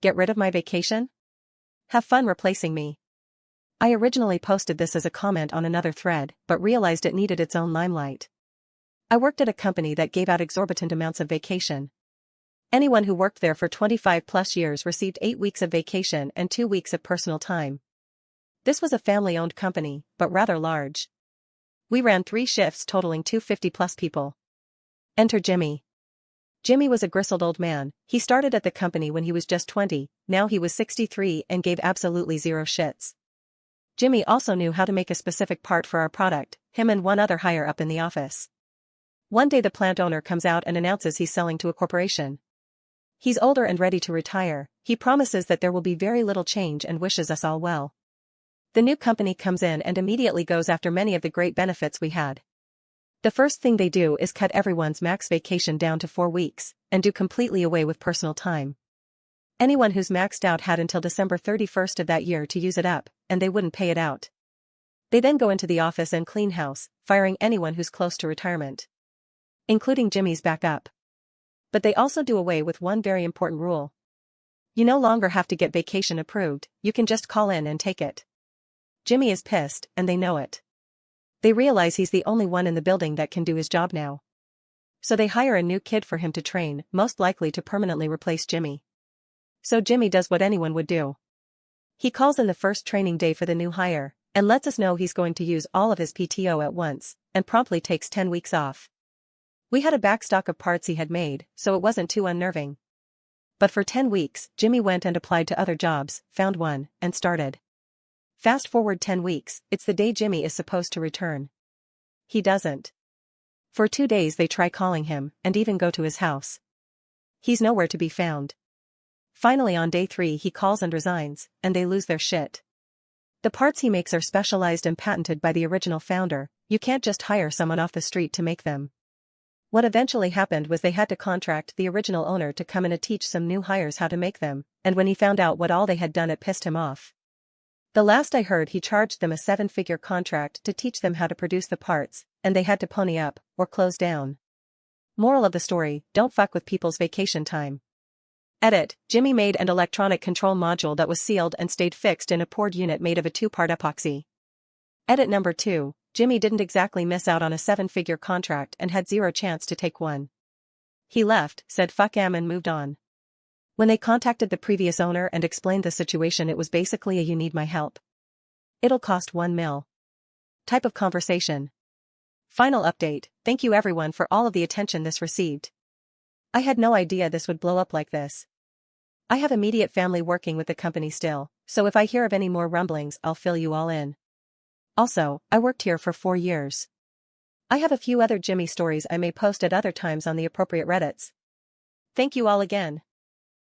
Get rid of my vacation? Have fun replacing me. I originally posted this as a comment on another thread, but realized it needed its own limelight. I worked at a company that gave out exorbitant amounts of vacation. Anyone who worked there for 25 plus years received 8 weeks of vacation and 2 weeks of personal time. This was a family-owned company, but rather large. We ran 3 shifts totaling 250 plus people. Enter Jimmy. Jimmy was a grizzled old man. He started at the company when he was just 20, now he was 63 and gave absolutely zero shits. Jimmy also knew how to make a specific part for our product, him and one other higher up in the office. One day the plant owner comes out and announces he's selling to a corporation. He's older and ready to retire. He promises that there will be very little change and wishes us all well. The new company comes in and immediately goes after many of the great benefits we had. The first thing they do is cut everyone's max vacation down to 4 weeks, and do completely away with personal time. Anyone who's maxed out had until December 31st of that year to use it up, and they wouldn't pay it out. They then go into the office and clean house, firing anyone who's close to retirement, including Jimmy's backup. But they also do away with one very important rule. You no longer have to get vacation approved, you can just call in and take it. Jimmy is pissed, and they know it. They realize he's the only one in the building that can do his job now. So they hire a new kid for him to train, most likely to permanently replace Jimmy. So Jimmy does what anyone would do. He calls in the first training day for the new hire, and lets us know he's going to use all of his PTO at once, and promptly takes 10 weeks off. We had a backstock of parts he had made, so it wasn't too unnerving. But for 10 weeks, Jimmy went and applied to other jobs, found one, and started. Fast forward 10 weeks, it's the day Jimmy is supposed to return. He doesn't. For 2 days they try calling him, and even go to his house. He's nowhere to be found. Finally on day 3 he calls and resigns, and they lose their shit. The parts he makes are specialized and patented by the original founder, you can't just hire someone off the street to make them. What eventually happened was they had to contract the original owner to come in and teach some new hires how to make them, and when he found out what all they had done it pissed him off. The last I heard he charged them a 7-figure contract to teach them how to produce the parts, and they had to pony up, or close down. Moral of the story, don't fuck with people's vacation time. Edit, Jimmy made an electronic control module that was sealed and stayed fixed in a poured unit made of a 2-part epoxy. Edit number 2, Jimmy didn't exactly miss out on a 7-figure contract and had zero chance to take one. He left, said fuck em and moved on. When they contacted the previous owner and explained the situation, it was basically a you need my help. It'll cost $1 million. Type of conversation. Final update, thank you everyone for all of the attention this received. I had no idea this would blow up like this. I have immediate family working with the company still, so if I hear of any more rumblings I'll fill you all in. Also, I worked here for 4 years. I have a few other Jimmy stories I may post at other times on the appropriate Reddits. Thank you all again.